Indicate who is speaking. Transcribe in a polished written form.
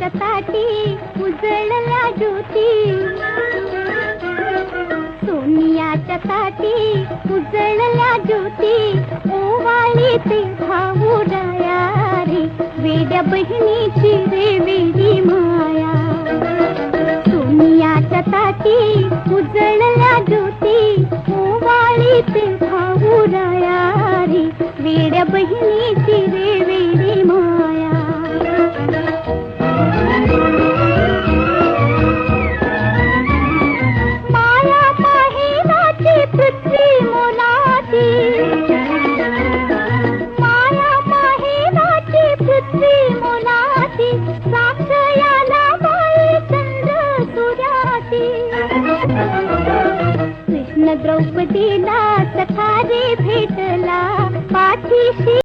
Speaker 1: ताटी उजळल्या ज्योती, सोनियाच्या ताटी उजळल्या ज्योती, ओवाळी ते भाऊ राया रे, वेड्या बहिणीची रे वेडी माया. सोनियाच्या ताटी उजळल्या ज्योती, ओवाळी ते भाऊ राया रे, वेड्या बहिणीची रे वेडी माया.